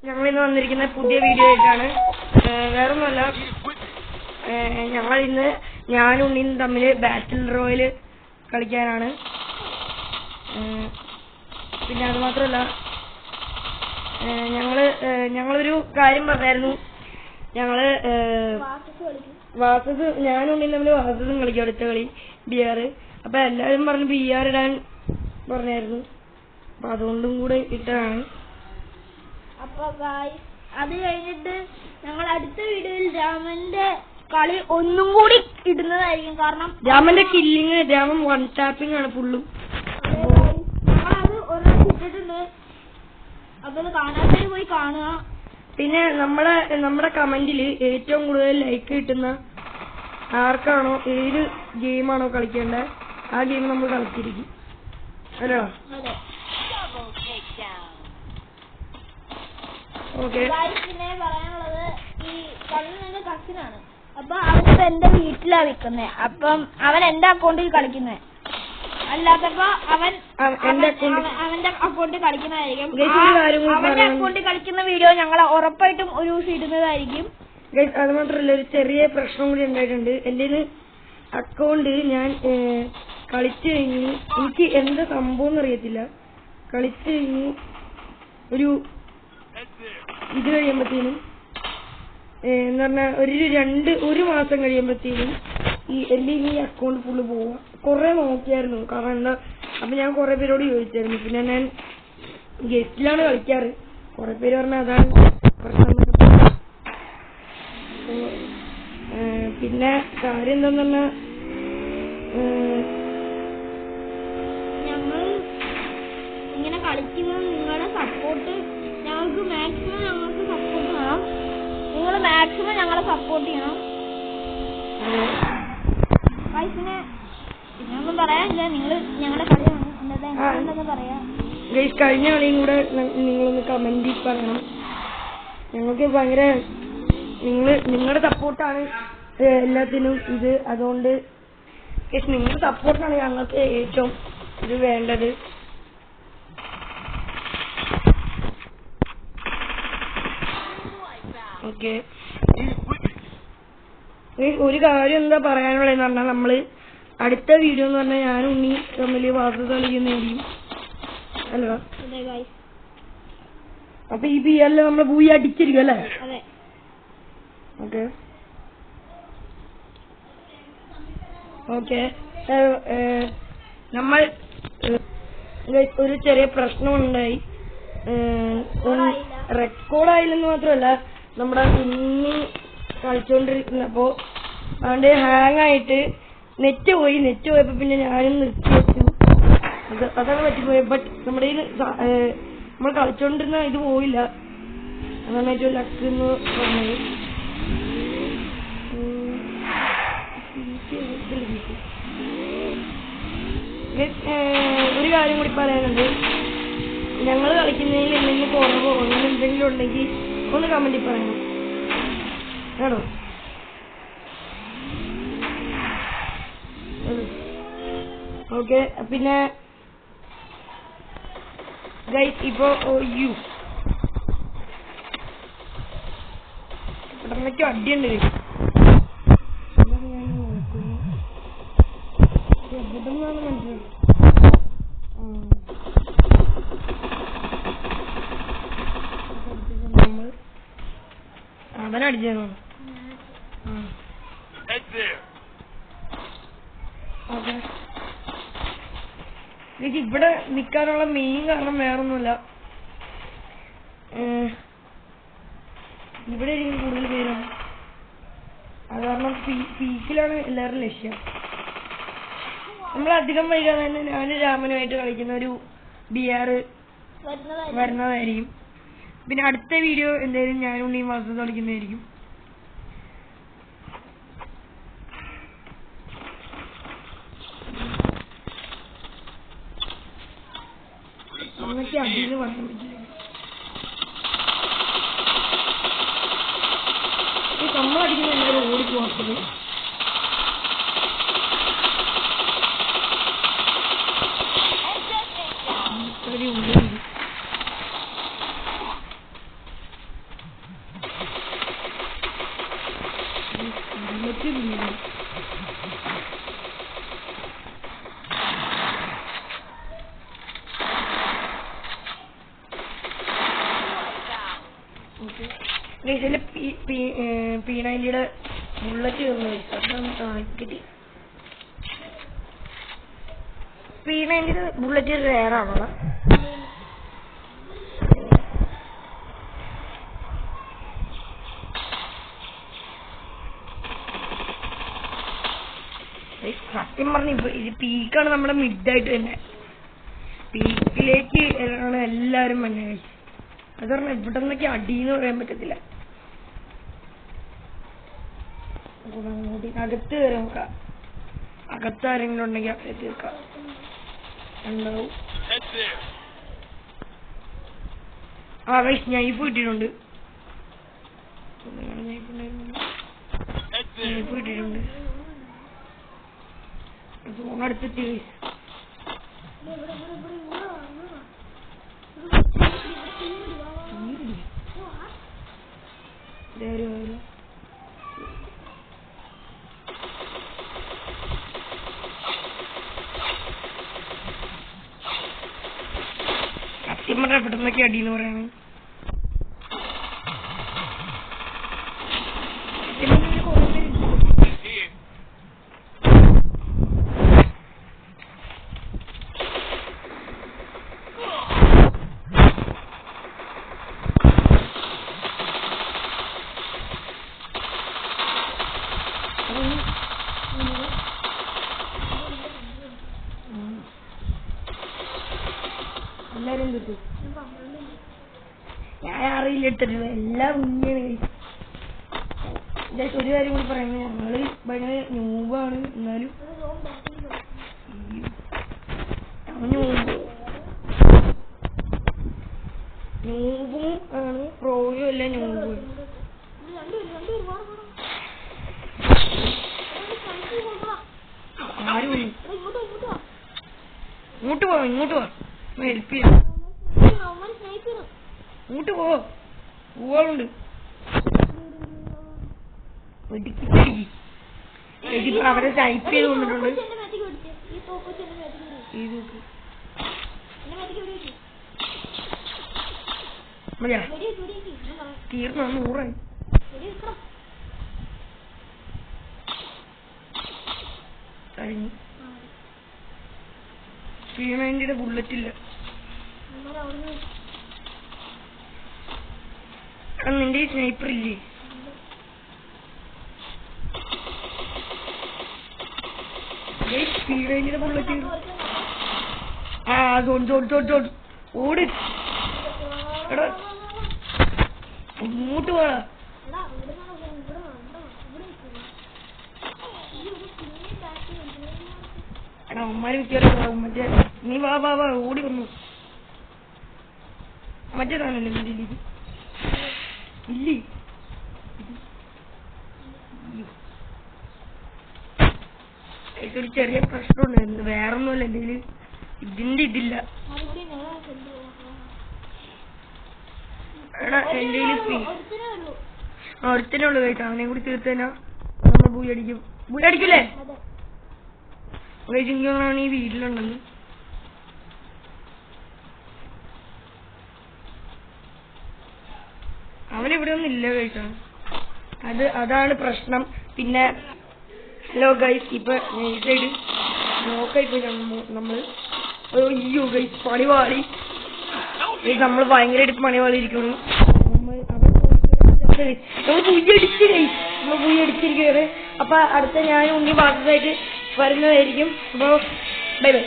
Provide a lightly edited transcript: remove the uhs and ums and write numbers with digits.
ഞങ്ങളിന്ന് വന്നിരിക്കുന്ന പുതിയ വീഡിയോ ആയിട്ടാണ്. വേറൊന്നുമല്ല, ഞങ്ങളിന്ന് ഞാനും ഉണ്ണിയും തമ്മിൽ ബാറ്റിൽ റോയൽ കളിക്കാനാണ്. പിന്നെ അത് മാത്രമല്ല, ഞങ്ങളൊരു കാര്യം പറഞ്ഞായിരുന്നു. ഞാനും ഉണ്ണിയും തമ്മിൽ വാസസും കളിക്കും അടുത്ത കളി BR. അപ്പൊ എല്ലാവരും പറഞ്ഞു BR ഇടാൻ പറഞ്ഞായിരുന്നു. അപ്പൊ അതുകൊണ്ടും കൂടെ ഇട്ടതാണ്. അപ്പൊ അത് കഴിഞ്ഞിട്ട് ഞങ്ങൾ അടുത്ത വീഡിയോയിൽ രാമന്റെ കളി ഒന്നും കൂടി ഇടുന്നതായിരിക്കും. കാരണം രാമന്റെ കില്ലിങ്, രാമൻ വൺ ടാപ്പിംഗ് ആണ് ഫുള്ളും. ഞങ്ങളത് ഒരാൾ ഇട്ടിട്ടുണ്ട്. അപ്പൊ അത് കാണാത്തവര് പോയി കാണുക. പിന്നെ നമ്മുടെ കമന്റിൽ ഏറ്റവും കൂടുതൽ ലൈക്ക് കിട്ടുന്ന ആർക്കാണോ ഏത് ഗെയിമാണോ കളിക്കേണ്ടത് ആ ഗെയിം നമ്മൾ കളിച്ചിരിക്കും. അല്ലോ? ഓക്കെ. പിന്നെ പറയാനുള്ളത്, ഈ കണ്ണൻ എന്റെ കസിനാണ്. അപ്പൊ അവനിപ്പോ എന്റെ വീട്ടിലാ നിൽക്കുന്നത്. അപ്പം അവൻ എന്റെ അക്കൗണ്ടിൽ കളിക്കുന്നത്. അല്ലാത്തപ്പോ അവന്റെ അക്കൗണ്ടിൽ കളിക്കുന്നതായിരിക്കും. അവന്റെ അക്കൗണ്ടിൽ കളിക്കുന്ന വീഡിയോ ഞങ്ങൾ ഉറപ്പായിട്ടും ഒരു ദിവസം ഇടുന്നതായിരിക്കും. അത് മാത്രല്ല, ഒരു ചെറിയ പ്രശ്നം കൂടി ഉണ്ടായിട്ടുണ്ട്. എന്റെ അക്കൗണ്ട് ഞാൻ കളിച്ചു കഴിഞ്ഞ് എനിക്ക് എന്താ സംഭവം അറിയത്തില്ല. കളിച്ചു കഴിഞ്ഞ് ഇത് കഴിയുമ്പത്തേനും എന്ന് പറഞ്ഞാൽ ഒരു മാസം കഴിയുമ്പത്തേനും എന്റെ ഈ അക്കൗണ്ട് ഫുള്ള് പോവാ. കൊറേ നോക്കിയായിരുന്നു, കാരണം എന്താ. അപ്പൊ ഞാൻ കൊറേ പേരോട് ചോദിച്ചായിരുന്നു. പിന്നെ ഞാൻ ഗസ്റ്റിലാണ് കളിക്കാറ്. കൊറേ പേര് പറഞ്ഞാൽ അതാണ് പ്രശ്നം. പിന്നെ കാര്യം എന്താന്ന് പറഞ്ഞാ, ഞങ്ങൾ ഇങ്ങനെ കളിക്കുന്നത് നിങ്ങളുടെ സപ്പോർട്ട് ഞങ്ങൾക്ക് മാക്സിമം സപ്പോർട്ട് ചെയ്യണം. നിങ്ങൾ മാക്സിമം ഞങ്ങളെ സപ്പോർട്ട് ചെയ്യണം. പിന്നെ ഒന്നും പറയാനില്ല. നിങ്ങൾ ഞങ്ങളുടെ കളിയാണ് എന്താ പറയാ. കഴിഞ്ഞ കളിയും കൂടെ നിങ്ങളൊന്ന് കമന്റിൽ പറയണം. ഞങ്ങൾക്ക് ഭയങ്കര നിങ്ങളുടെ സപ്പോർട്ടാണ് എല്ലാത്തിനും ഇത്. അതുകൊണ്ട് നിങ്ങളുടെ സപ്പോർട്ടാണ് ഞങ്ങൾക്ക് ഏറ്റവും ഇത് വേണ്ടത്. ഓക്കെ. ഒരു കാര്യം എന്താ പറയാനുള്ളതെന്ന് പറഞ്ഞാൽ, നമ്മള് അടുത്ത വീഡിയോ എന്ന് പറഞ്ഞാൽ ഞാനും ഉണ്ണി തമ്മിൽ വാസത കളിക്കുന്നതായിരിക്കും. അല്ലോ? അപ്പൊ ഈ BR നമ്മള് പോയി അടിച്ചിരിക്കും അല്ലേ? ഓക്കെ. നമ്മൾ ഒരു ചെറിയ പ്രശ്നമുണ്ടായി. റെക്കോർഡായില്ലെന്ന് മാത്രമല്ല, നമ്മുടെ ഉണ്ണി കളിച്ചോണ്ടിരിക്കുന്നപ്പോ അതുകൊണ്ട് ഹാങ് ആയിട്ട് നെറ്റ് പോയപ്പോ പിന്നെ ഞാനും നിർത്തി വെച്ചു. അതാണ് പറ്റിപ്പോയത്. ബട്ട് നമ്മുടെ നമ്മൾ കളിച്ചോണ്ടിരുന്ന ഇത് പോയില്ല. അതാണ് ഏറ്റവും ലക്ക് എന്ന് പറഞ്ഞത്. ഒരു കാര്യം കൂടി പറയാനുണ്ട്. ഞങ്ങൾ കളിക്കുന്നതിൽ എന്തെങ്കിലും കുറവോ അങ്ങനെ എന്തെങ്കിലും ഉണ്ടെങ്കിൽ ഒന്ന് കമന്റിൽ പറയണം കേട്ടോ. ഓക്കെ. പിന്നെ ഗൈസ്, ഇപ്പൊ പെട്ടെന്നൊക്കെ അടിയുണ്ട്. മനസ്സിലായി. അവനടിച്ചു. ഇവിടെ നിക്കാനുള്ള മെയിൻ കാരണം വേറൊന്നുമില്ല. ഇവിടെ ഇരിക്കും കൂടുതൽ പേരും. അത് കാരണം പീക്കിലാണ് എല്ലാവരും ലക്ഷ്യം. നമ്മളധികം വൈകാതെ തന്നെ ഞാനും രാമനുമായിട്ട് കളിക്കുന്ന ഒരു BR വരുന്നതായിരിക്കും. പിന്നെ അടുത്ത വീഡിയോ എന്തായാലും ഞാനും ഉണ്ണിയും വാസത കളിക്കുന്നതായിരിക്കും. അന്നൊക്കെ അടിയിൽ പറയാൻ പറ്റില്ല. നമ്മളടിക്കുന്ന എല്ലാവരും ഓടിപ്പോവാത്തത്. ഇതിന്റെ P90യുടെ ബുള്ളറ്റ് കിട്ടി. P90യുടെ ബുള്ളറ്റ് റെയറാണോ? സത്യം പറഞ്ഞ ഇത് പീക്കാണ് നമ്മുടെ മിഡായിട്ട് തന്നെ. പീക്കിലേക്ക് ആണ് എല്ലാവരും മഞ്ഞ കഴിച്ചു. അത് പറഞ്ഞാൽ ഇവിടെ നിന്നൊക്കെ അടിയെന്ന് പറയാൻ പറ്റത്തില്ല. അകത്ത് കയറി നോക്കാം. അകത്ത് ആരെങ്കിലും ഉണ്ടെങ്കിൽ അകത്ത് തീർക്കാം. ഉണ്ടാവും. സ്നൈപ്പ് കിട്ടിയിട്ടുണ്ട്. സ്നൈപ്പ് കിട്ടിയിട്ടുണ്ട്. ഫോണടുത്തെത്തി. സത്യം പറഞ്ഞാൽ പെട്ടെന്നൊക്കെ അടിയെന്ന് പറയാണ്. എല്ലാരും കിട്ടും. ഞാൻ അറിയില്ല എടുത്തിട്ടില്ല. എല്ലാം ഉണ്ണിയാണ് കഴിച്ചത്. ഒരു കാര്യം കൂടി പറയുന്നത്, ഞങ്ങള് ഭയങ്കര ന്യൂബാണ്. എന്നാലും ന്യൂബും ആണ്, പ്രോയും അല്ല ന്യൂബും. ആരും ഇങ്ങോട്ട് പോ, ഇങ്ങോട്ട് പോ, ഹെൽപ്പ് ചെയ്യാം. ഇങ്ങോട്ട് പോവാളുണ്ട്. അവരെ ടൈപ്പ് ചെയ്ത് കൊണ്ടിട്ടുണ്ട്. മതിയാ തീർന്നു. 100 കഴിഞ്ഞു. P90യുടെ ബുള്ളറ്റ് ഇല്ല. നിന്റെ സ്നൈപ്പർ ഇല്ലേ? P90യുടെ ബുള്ളറ്റ്. ഓട്. എടാ ഇങ്ങോട്ട് പോടാ. എടാ അമ്മമാര് വിൽക്കാറുണ്ടാവും. മറ്റേ നീ വാ ഓടി വന്നു. മറ്റേതാണല്ലോ നിന്റെ ഇത് ഇല്ലേ? എനിക്കൊരു ചെറിയ പ്രശ്നമുണ്ടായിരുന്നു. വേറൊന്നുമല്ല, എന്റെ ഇതിന്റെ ഇതില്ല. എടാ എന്റെ ഒരുത്തനുള്ളു കഴിച്ചു. അവനെ കൂടി തീർത്തനാ നമ്മൾ ബൂയി അടിക്കും. ബൂയി അടിക്കൂലേ കഴിച്ചെങ്കിലാണ് ഈ വീട്ടിലുണ്ടെന്ന്. അവനിവിടെ ഒന്നും ഇല്ല കഴിച്ചാണ്. അതാണ് പ്രശ്നം. പിന്നെ ഹലോ ഗൈസ്, ഇപ്പൊ നൈസായിട്ട് നോക്കായിപ്പോയി നമ്മള്. അയ്യോ ഗൈസ്, പണിവാളി. നമ്മൾ ഭയങ്കരമായിട്ട് പണിവാളി ഇരിക്കുന്നു. നമ്മൾ പുയ്യടിച്ച് അടിച്ചിരിക്കുകയാണ്. അപ്പൊ അടുത്ത ഞാൻ ഉണ്ണി പാത്രമായിട്ട് വരുന്നതായിരിക്കും. അപ്പൊ ബൈ ബൈ.